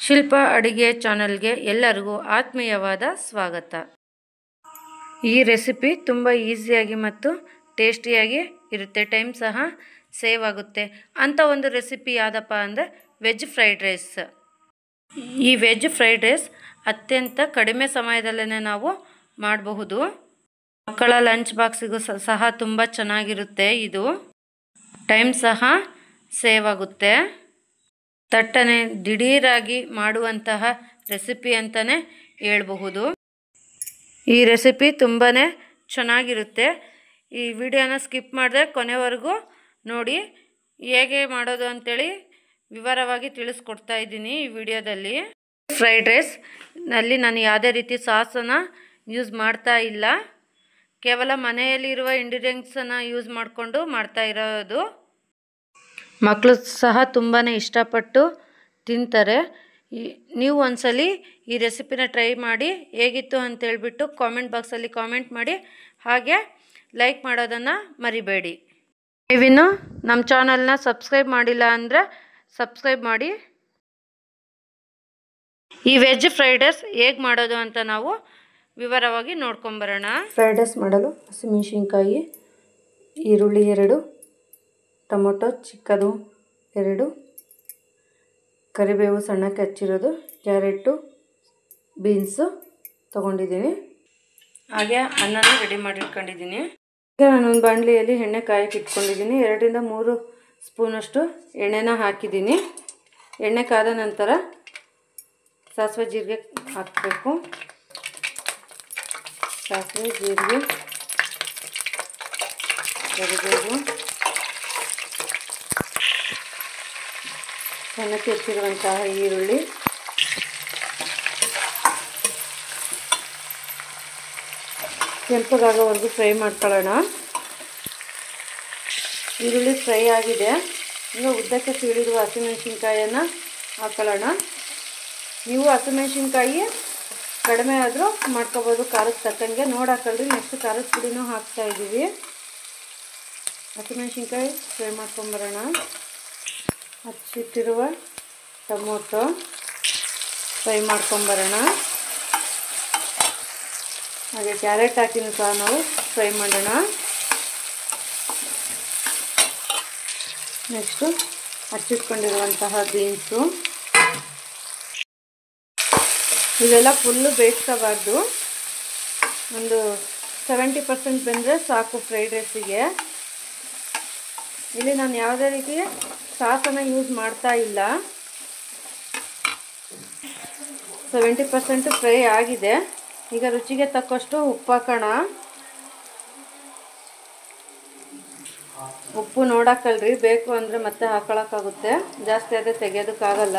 ಶಿಲ್ಪಾ ಅಡಿಗೆ ಚಾನಲ್ಗೆ ಎಲ್ಲರಿಗೂ ಆತ್ಮೀಯವಾದ ಸ್ವಾಗತ. ಈ ರೆಸಿಪಿ ತುಂಬ ಈಸಿಯಾಗಿ ಮತ್ತು ಟೇಸ್ಟಿಯಾಗಿ ಇರುತ್ತೆ, ಟೈಮ್ ಸಹ ಸೇವ್ ಆಗುತ್ತೆ ಅಂತ ಒಂದು ರೆಸಿಪಿ ಯಾವುದಪ್ಪ ಅಂದರೆ ವೆಜ್ ಫ್ರೈಡ್ ರೈಸ್. ಈ ವೆಜ್ ಫ್ರೈಡ್ ರೈಸ್ ಅತ್ಯಂತ ಕಡಿಮೆ ಸಮಯದಲ್ಲೇ ನಾವು ಮಾಡಬಹುದು. ಮಕ್ಕಳ ಲಂಚ್ ಬಾಕ್ಸಿಗೂ ಸಹ ತುಂಬ ಚೆನ್ನಾಗಿರುತ್ತೆ. ಇದು ಟೈಮ್ ಸಹ ಸೇವ್ ಆಗುತ್ತೆ. ತಟ್ಟನೆ ದಿಢೀರಾಗಿ ಮಾಡುವಂತಹ ರೆಸಿಪಿ ಅಂತಲೇ ಹೇಳ್ಬಹುದು. ಈ ರೆಸಿಪಿ ತುಂಬಾ ಚೆನ್ನಾಗಿರುತ್ತೆ. ಈ ವಿಡಿಯೋನ ಸ್ಕಿಪ್ ಮಾಡದೆ ಕೊನೆವರೆಗೂ ನೋಡಿ. ಹೇಗೆ ಮಾಡೋದು ಅಂಥೇಳಿ ವಿವರವಾಗಿ ತಿಳಿಸ್ಕೊಡ್ತಾ ಇದ್ದೀನಿ ಈ ವಿಡಿಯೋದಲ್ಲಿ. ಫ್ರೈಡ್ ರೈಸ್ ನಲ್ಲಿ ನಾನು ಯಾವುದೇ ರೀತಿ ಸಾಸನ್ನು ಯೂಸ್ ಮಾಡ್ತಾ ಇಲ್ಲ, ಕೇವಲ ಮನೆಯಲ್ಲಿರುವ ಇಂಗ್ರೀಡಿಯೆಂಟ್ಸನ್ನು ಯೂಸ್ ಮಾಡಿಕೊಂಡು ಮಾಡ್ತಾ ಇರೋದು. ಮಕ್ಕಳು ಸಹ ತುಂಬಾ ಇಷ್ಟಪಟ್ಟು ತಿಂತಾರೆ. ನೀವು ಒಂದ್ಸಲಿ ಈ ರೆಸಿಪಿನ ಟ್ರೈ ಮಾಡಿ ಹೇಗಿತ್ತು ಅಂತೇಳ್ಬಿಟ್ಟು ಕಾಮೆಂಟ್ ಬಾಕ್ಸಲ್ಲಿ ಕಾಮೆಂಟ್ ಮಾಡಿ, ಹಾಗೆ ಲೈಕ್ ಮಾಡೋದನ್ನು ಮರಿಬೇಡಿ. ನೀವಿನ್ನು ನಮ್ಮ ಚಾನಲ್ನ ಸಬ್ಸ್ಕ್ರೈಬ್ ಮಾಡಿಲ್ಲ ಅಂದರೆ ಸಬ್ಸ್ಕ್ರೈಬ್ ಮಾಡಿ. ಈ ವೆಜ್ ಫ್ರೈಡ್ ರೈಸ್ ಹೇಗೆ ಮಾಡೋದು ಅಂತ ನಾವು ವಿವರವಾಗಿ ನೋಡ್ಕೊಂಬರೋಣ. ಫ್ರೈಡ್ ರೈಸ್ ಮಾಡಲು ಹಸಿಮೆಣಸಿನ್ಕಾಯಿ, ಈರುಳ್ಳಿ 2, ಟೊಮೊಟೊ ಚಿಕ್ಕದು 2, ಕರಿಬೇವು ಸಣ್ಣಕ್ಕೆ ಹಚ್ಚಿರೋದು, ಕ್ಯಾರೆಟು, ಬೀನ್ಸು ತೊಗೊಂಡಿದ್ದೀನಿ. ಹಾಗೆ ಅನ್ನನೂ ರೆಡಿ ಮಾಡಿಟ್ಕೊಂಡಿದ್ದೀನಿ. ಈಗ ನಾನೊಂದು ಬಾಣಲಿಯಲ್ಲಿ ಎಣ್ಣೆ ಕಾಯಕ್ಕೆ ಇಟ್ಕೊಂಡಿದ್ದೀನಿ. 2 ರಿಂದ 3 ಸ್ಪೂನಷ್ಟು ಎಣ್ಣೆನ ಹಾಕಿದ್ದೀನಿ. ಎಣ್ಣೆ ಕಾದ ನಂತರ ಸಾಸಿವೆ ಜೀರಿಗೆ ಹಾಕಬೇಕು. ಸಾಸಿವೆ ಜೀರಿಗೆ, ಕರಿಬೇವು, ಸಣ್ಣಕ್ಕೆ ಹೆಚ್ಚಿರುವಂತಹ ಈರುಳ್ಳಿ, ಕೆಂಪಗಾಗೋವರೆಗೂ ಫ್ರೈ ಮಾಡ್ಕೊಳ್ಳೋಣ. ಈರುಳ್ಳಿ ಫ್ರೈ ಆಗಿದೆ. ಈಗ ಉದ್ದಕ್ಕೆ ಸೀಳಿರುವ ಹಸಿಮೆಣಸಿನ್ಕಾಯನ್ನು ಹಾಕೊಳ್ಳೋಣ. ನೀವು ಹಸಿಮೆಣಸಿನ್ಕಾಯಿ ಕಡಿಮೆ ಆದರೂ ಮಾಡ್ಕೋಬೋದು, ಖಾರಕ್ಕೆ ತಕ್ಕಂಗೆ ನೋಡಿ ಹಾಕೊಳ್ಳಿ. ನೆಕ್ಸ್ಟ್ ಖಾರದ ಪುಡಿನೂ ಹಾಕ್ತಾ ಇದ್ದೀವಿ. ಹಸಿಮೆಣಸಿನ್ಕಾಯಿ ಫ್ರೈ ಮಾಡ್ಕೊಂಬರೋಣ. ಹಚ್ಚಿಟ್ಟಿರುವ ಟೊಮೊಟೊ ಫ್ರೈ ಮಾಡ್ಕೊಂಬರೋಣ. ಹಾಗೆ ಕ್ಯಾರೆಟ್ ಹಾಕಿನೂ ಸಹ ನಾವು ಫ್ರೈ ಮಾಡೋಣ. ನೆಕ್ಸ್ಟು ಹಚ್ಚಿಟ್ಕೊಂಡಿರುವಂತಹ ಬೀನ್ಸು. ಇವೆಲ್ಲ ಫುಲ್ಲು ಬೇಯಿಸ್ಕೋಬಾರ್ದು, ಒಂದು 70% ಬೆಂದರೆ ಸಾಕು ಫ್ರೈಡ್ ರೈಸಿಗೆ. ಇಲ್ಲಿ ನಾನು ಯಾವುದೇ ರೀತಿ ಸಾಸನ್ನು ಯೂಸ್ ಮಾಡ್ತಾ ಇಲ್ಲ. 70% ಫ್ರೈ ಆಗಿದೆ. ಈಗ ರುಚಿಗೆ ತಕ್ಕಷ್ಟು ಉಪ್ಪು ಹಾಕೋಣ. ಉಪ್ಪು ನೋಡಾಕಲ್ರಿ, ಬೇಕು ಅಂದರೆ ಮತ್ತೆ ಹಾಕೊಳ್ಳೋಕ್ಕಾಗುತ್ತೆ, ಜಾಸ್ತಿ ಆದರೆ ತೆಗೆಯೋದಕ್ಕಾಗಲ್ಲ.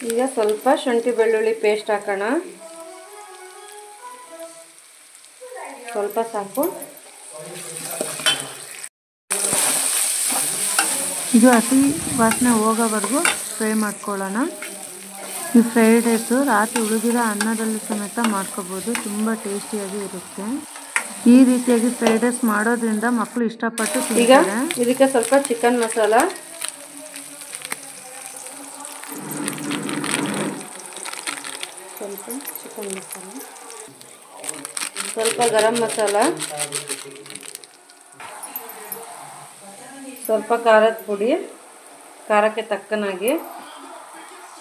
ಈಗ ಸ್ವಲ್ಪ ಶುಂಠಿ ಬೆಳ್ಳುಳ್ಳಿ ಪೇಸ್ಟ್ ಹಾಕೋಣ. ಸ್ವಲ್ಪ ಸಾಕು. ಇದು ಹಸಿ ವಾಸನೆ ಹೋಗೋವರೆಗೂ ಫ್ರೈ ಮಾಡ್ಕೊಳ್ಳೋಣ. ಈ ಫ್ರೈಡ್ ರೈಸು ರಾತ್ರಿ ಉಳಿದಿರೋ ಅನ್ನದಲ್ಲಿ ಸಮೇತ ಮಾಡ್ಕೋಬೋದು, ತುಂಬ ಟೇಸ್ಟಿಯಾಗಿ ಇರುತ್ತೆ. ಈ ರೀತಿಯಾಗಿ ಫ್ರೈಡ್ ರೈಸ್ ಮಾಡೋದ್ರಿಂದ ಮಕ್ಕಳು ಇಷ್ಟಪಟ್ಟು ತಿಂತಾರೆ. ಈಗ ಇದಕ್ಕೆ ಸ್ವಲ್ಪ ಚಿಕನ್ ಮಸಾಲ, ಸ್ವಲ್ಪ ಗರಂ ಮಸಾಲ, ಸ್ವಲ್ಪ ಖಾರದ ಪುಡಿ ಖಾರಕ್ಕೆ ತಕ್ಕನಾಗಿ,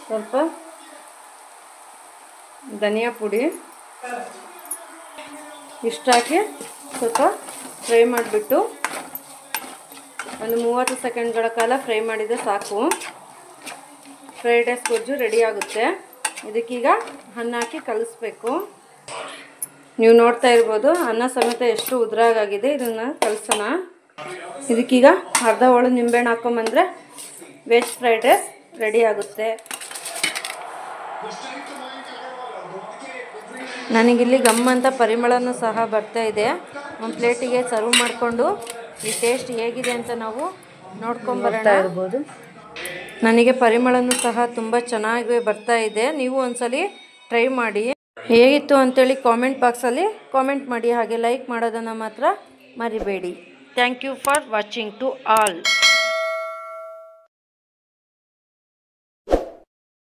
ಸ್ವಲ್ಪ ಧನಿಯಾ ಪುಡಿ ಇಷ್ಟು ಹಾಕಿ ಸ್ವಲ್ಪ ಫ್ರೈ ಮಾಡಿಬಿಟ್ಟು ಒಂದು 30 ಸೆಕೆಂಡ್ಗಳ ಕಾಲ ಫ್ರೈ ಮಾಡಿದರೆ ಸಾಕು. ಫ್ರೈಡ್ ರೈಸ್ ಗೊಜ್ಜು ರೆಡಿ ಆಗುತ್ತೆ. ಇದಕ್ಕೀಗ ಅನ್ನ ಹಾಕಿ ಕಲಿಸ್ಬೇಕು. ನೀವು ನೋಡ್ತಾ ಇರ್ಬೋದು ಅನ್ನ ಸಮೇತ ಎಷ್ಟು ಉದ್ರಾಗಿದೆ. ಇದನ್ನು ಕಲಿಸೋಣ. ಇದಕ್ಕೀಗ ಅರ್ಧ ಹೋಳು ನಿಂಬೆಹಣ್ಣು ಹಾಕೊಂಬಂದರೆ ವೆಜ್ ಫ್ರೈಡ್ ರೈಸ್ ರೆಡಿ ಆಗುತ್ತೆ. ನನಗಿಲ್ಲಿ ಗಮ್ಮಂತ ಪರಿಮಳನೂ ಸಹ ಬರ್ತಾ ಇದೆ. ಒಂದು ಪ್ಲೇಟಿಗೆ ಸರ್ವ್ ಮಾಡಿಕೊಂಡು ಈ ಟೇಸ್ಟ್ ಹೇಗಿದೆ ಅಂತ ನಾವು ನೋಡ್ಕೊಂಬರೋಣ. ಇರ್ಬೋದು, ನನಗೆ ಪರಿಮಳನೂ ಸಹ ತುಂಬ ಚೆನ್ನಾಗಿ ಬರ್ತಾ ಇದೆ. ನೀವು ಒಂದ್ಸಲಿ ಟ್ರೈ ಮಾಡಿ. ಹೇಗಿತ್ತು ಅಂತೇಳಿ ಕಾಮೆಂಟ್ ಬಾಕ್ಸಲ್ಲಿ ಕಾಮೆಂಟ್ ಮಾಡಿ. ಹಾಗೆ ಲೈಕ್ ಮಾಡೋದನ್ನು ಮಾತ್ರ ಮರಿಬೇಡಿ. Thank you for watching to all.